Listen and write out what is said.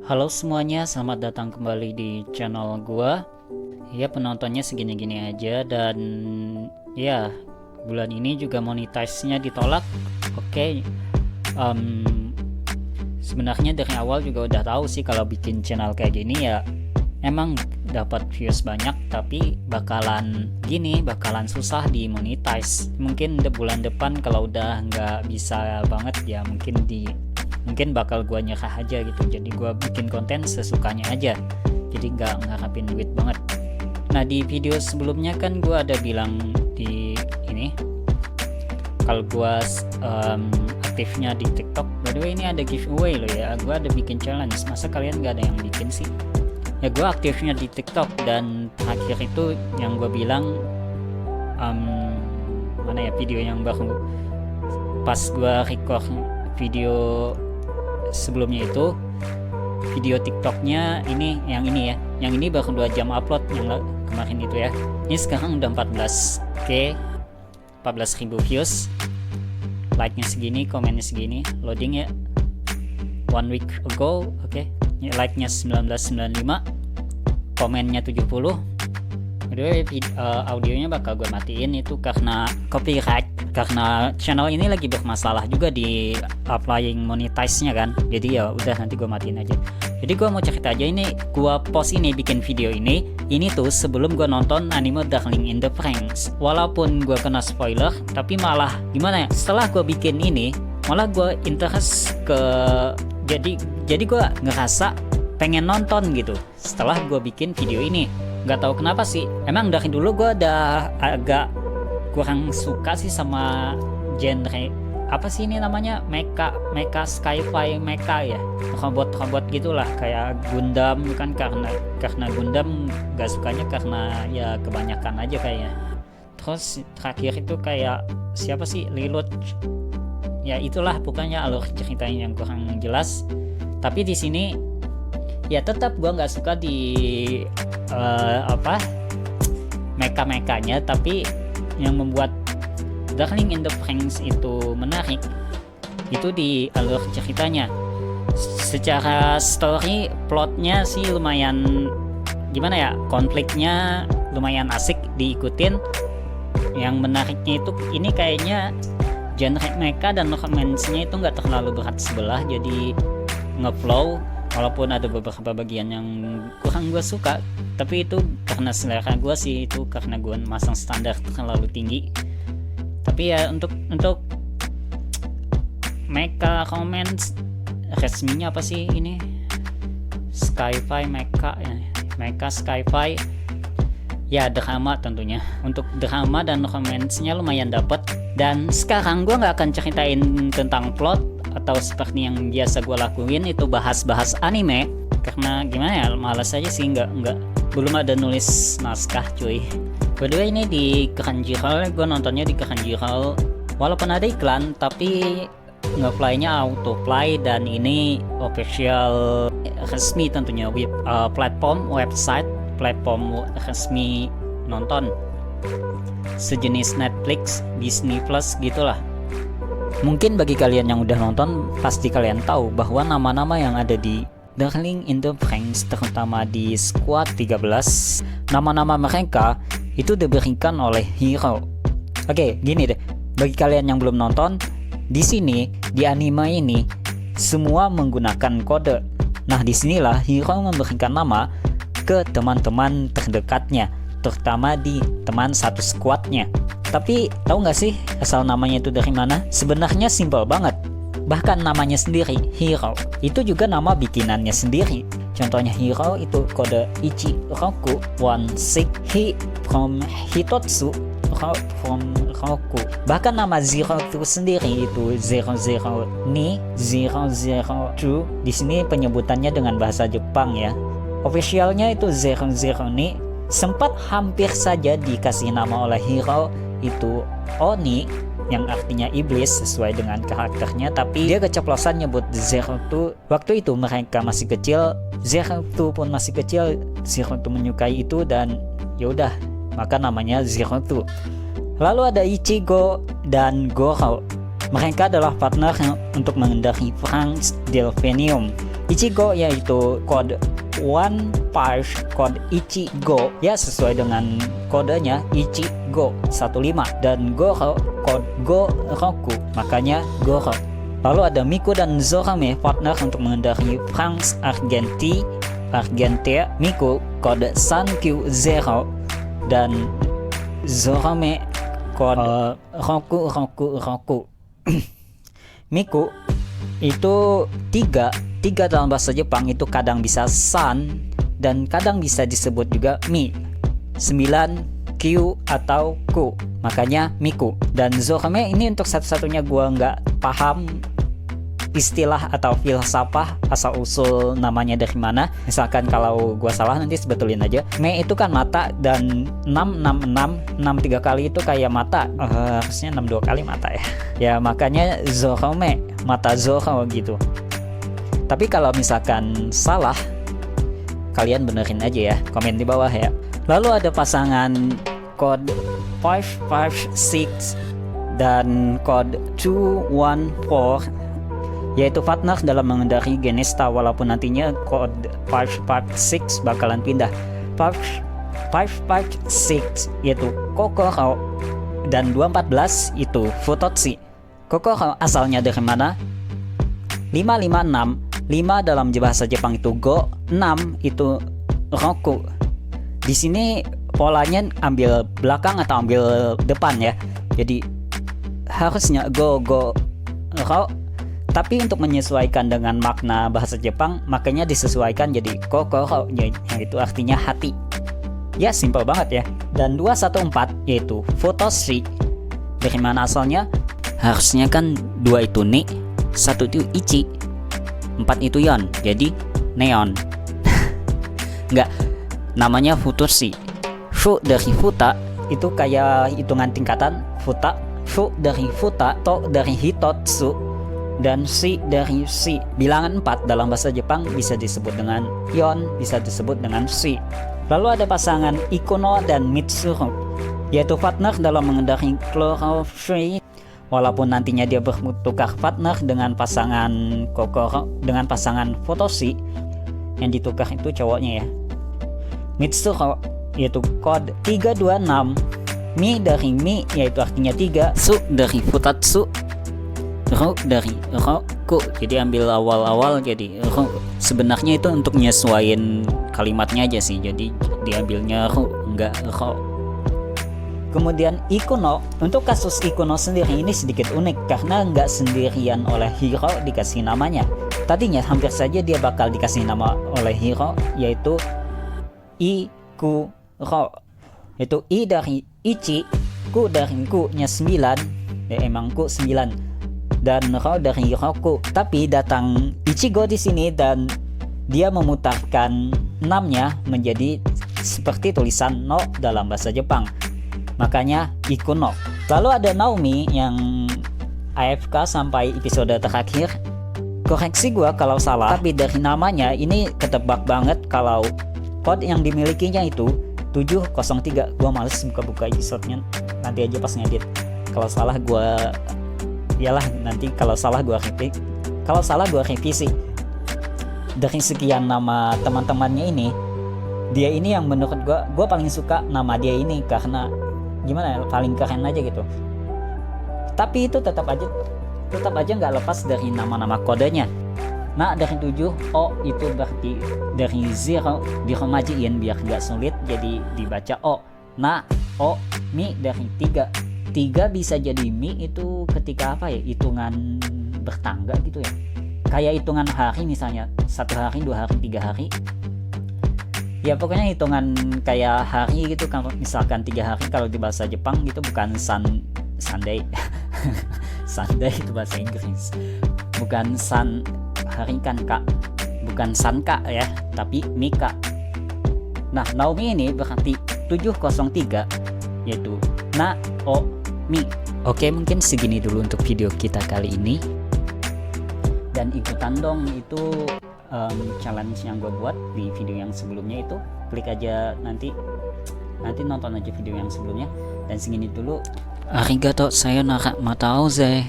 Halo semuanya, selamat datang kembali di channel gua. Ya, penontonnya segini-gini aja dan ya, bulan ini juga monetize-nya ditolak. Oke. Sebenarnya dari awal juga udah tahu sih kalau bikin channel kayak gini ya emang dapat views banyak, tapi bakalan susah di monetize. Mungkin bulan depan kalau udah nggak bisa banget ya mungkin bakal gua nyerah aja gitu. Jadi gua bikin konten sesukanya aja, jadi nggak ngarapin duit banget. Nah, di video sebelumnya kan gua ada bilang di ini kalau gua aktifnya di TikTok. By the way, ini ada giveaway loh ya, gua ada bikin challenge. Masa kalian nggak ada yang bikin sih? Ya, gua aktifnya di TikTok, dan terakhir itu yang gua bilang mana ya video yang baru pas gua record video sebelumnya itu, video TikToknya ini ya, yang ini baru 2 jam upload, yang kemarin itu ya. Ini sekarang udah 14.000 views, like-nya segini, komennya segini, loading ya 1 week ago. Oke. Like-nya 1995, komennya 70. Aduh, audionya bakal gue matiin itu karena copyright, karena channel ini lagi bermasalah juga di applying monetize-nya kan. Jadi ya udah, nanti gue matiin aja. Jadi gue mau cerita aja, ini gue post ini, bikin video ini tuh sebelum gue nonton anime Darling in the Franxx. Walaupun gue kena spoiler, tapi malah gimana ya, setelah gue bikin ini malah gue interest ke, jadi gue ngerasa pengen nonton gitu setelah gue bikin video ini. Nggak tahu kenapa sih, emang dari dulu gue udah agak kurang suka sih sama genre apa sih ini namanya, mecha sci-fi mecha ya, robot gitulah, kayak Gundam kan. Karena Gundam gak sukanya karena ya kebanyakan aja kayaknya. Terus terakhir itu kayak siapa sih, Lilith ya, itulah pokoknya alur ceritanya yang kurang jelas. Tapi di sini ya tetap gue nggak suka di mecha-mekanya, tapi yang membuat Darling in the Franxx itu menarik itu di alur ceritanya. Secara story, plotnya sih lumayan gimana ya, konfliknya lumayan asik diikutin. Yang menariknya itu ini kayaknya genre mecha dan romance-nya itu nggak terlalu berat sebelah, jadi ngeflow. Walaupun ada beberapa bagian yang kurang gue suka, tapi itu karena selera gue sih, itu karena gue masang standar terlalu tinggi. Tapi ya untuk mecha romance resminya apa sih ini, sci-fi mecha ya, mecha sci-fi ya, drama tentunya. Untuk drama dan romance-nya lumayan dapet. Dan sekarang gue nggak akan ceritain tentang plot atau seperti yang biasa gue lakuin, itu bahas anime, karena gimana ya, malas aja sih, belum ada nulis naskah cuy. By the way, ini di Crunchyroll, gue nontonnya di Crunchyroll walaupun ada iklan, tapi nge-play-nya autoplay, dan ini official resmi tentunya, website platform resmi nonton, sejenis Netflix, Disney Plus gitulah. Mungkin bagi kalian yang udah nonton, pasti kalian tahu bahwa nama-nama yang ada di Darling in the Franxx, terutama di Squad 13, nama-nama mereka itu diberikan oleh hero. Oke, gini deh, bagi kalian yang belum nonton, di sini di anime ini semua menggunakan kode. Nah, disinilah hero memberikan nama ke teman-teman terdekatnya, terutama di teman satu squadnya. Tapi tahu nggak sih asal namanya itu dari mana? Sebenarnya simple banget. Bahkan namanya sendiri, Hero, itu juga nama bikinannya sendiri. Contohnya Hero itu kode Ichiroku 16, Hi from Hitotsu, Ro from Roku. Bahkan nama Zero itu sendiri itu 00 ni 002. Di sini penyebutannya dengan bahasa Jepang ya. Officialnya itu 00 ni. Sempat hampir saja dikasih nama oleh Hero itu Oni, yang artinya iblis sesuai dengan karakternya, tapi dia keceplosan nyebut Zero tuh. Waktu itu mereka masih kecil, Zero tuh pun masih kecil, Zero tuh menyukai itu, dan yaudah, maka namanya Zero tuh. Lalu ada Ichigo dan Goro. Mereka adalah partner untuk mengendari Franxx Delphinium. Ichigo yaitu kode One Punch, kode Ichigo ya, sesuai dengan kodenya Ichigo 15, dan Goro kode Goroku, makanya Goro. Lalu ada Miku dan Zorome, partner untuk mengendarai France Argentea. Miku kode Sankyu Zero dan Zorome kode Roku. Miku itu tiga dalam bahasa Jepang itu kadang bisa san dan kadang bisa disebut juga mi. 9 Q atau ku, makanya Miku. Dan Zorome ini untuk satu-satunya gua nggak paham istilah atau filsafah asal usul namanya dari mana. Misalkan kalau gua salah nanti sebetulin aja. Me itu kan mata, dan 6 3 kali itu kayak mata, harusnya 6 2 kali mata ya. Ya makanya Zorome, mata Zoro gitu. Tapi kalau misalkan salah, kalian benerin aja ya, komen di bawah ya. Lalu ada pasangan kode 556 dan kode 214, yaitu partner dalam mengendarai Genesta, walaupun nantinya kode 556 bakalan pindah. 556 yaitu Kokoro, dan 214 itu Futotsi. Kokoro asalnya dari mana? 556, 5 dalam bahasa Jepang itu Go, 6 itu Roku. Di sini polanya ambil belakang atau ambil depan ya. Jadi harusnya Go Ro. Tapi untuk menyesuaikan dengan makna bahasa Jepang, makanya disesuaikan jadi Kokoro, yang itu artinya hati. Ya, simpel banget ya. Dan 214 yaitu Futoshi. Dari mana asalnya? Harusnya kan 2 itu ni, 1 itu ichi, 4 itu yon, jadi neon. Enggak, namanya Futoshi. Fu dari futa itu kayak hitungan tingkatan. Futa, fu dari futa, to dari hitotsu, dan si dari si. Bilangan 4 dalam bahasa Jepang bisa disebut dengan yon, bisa disebut dengan si. Lalu ada pasangan Ikuno dan Mitsuru, yaitu partner dalam mengendarai Chlorophyll. Walaupun nantinya dia bertukar partner dengan pasangan Kokoro, dengan pasangan Futoshi, yang ditukar itu cowoknya ya. Mitsuru yaitu kode 326, Mi dari Mi yaitu artinya 3, Su dari Futatsu, Ro dari Roku. Jadi ambil awal-awal jadi Ro. Sebenarnya itu untuk nyesuaiin kalimatnya aja sih, jadi diambilnya Ro, enggak Ro. Kemudian Ikuno, untuk kasus Ikuno sendiri ini sedikit unik karena nggak sendirian oleh Hiro dikasih namanya. Tadinya hampir saja dia bakal dikasih nama oleh Hiro, yaitu Ikuro. Itu I dari Ichi, Ku dari Ku nya 9, ya emang Ku 9, dan Ro dari Roku. Tapi datang Ichigo di sini dan dia memutarkan 6-nya menjadi seperti tulisan no dalam bahasa Jepang. Makanya Ikuno. Lalu ada Naomi yang AFK sampai episode terakhir. Koreksi gua kalau salah, tapi dari namanya ini ketebak banget kalau kode yang dimilikinya itu 703. Gua males buka-buka episode-nya, nanti aja pas ngedit. Kalau salah gua, iyalah nanti kalau salah gua repeat. Kalau salah gua revisi. Dari sekian nama teman-temannya ini, dia ini yang menurut gua paling suka nama dia ini karena gimana ya, paling keren aja gitu. Tapi itu tetap aja nggak lepas dari nama-nama kodenya. Nah, dari 7 O itu berarti dari 0 diromajiin biar nggak sulit, jadi dibaca O. Nah, O, Mi dari 3 bisa jadi Mi itu ketika apa ya, hitungan bertangga gitu ya, kayak hitungan hari misalnya 1 hari, 2 hari, 3 hari. Ya pokoknya hitungan kayak hari gitu. Kalau misalkan 3 hari kalau di bahasa Jepang gitu bukan Sunday. Sunday itu bahasa Inggris. Bukan hari kan Kak. Bukan Sanka ya, tapi Mika. Nah, Naomi ini berarti 703 yaitu Naomi. Oke, mungkin segini dulu untuk video kita kali ini. Dan ikutan dong itu challenge yang gue buat di video yang sebelumnya itu. Klik aja nanti nonton aja video yang sebelumnya. Dan segini dulu. Arigato sayonara, matauze.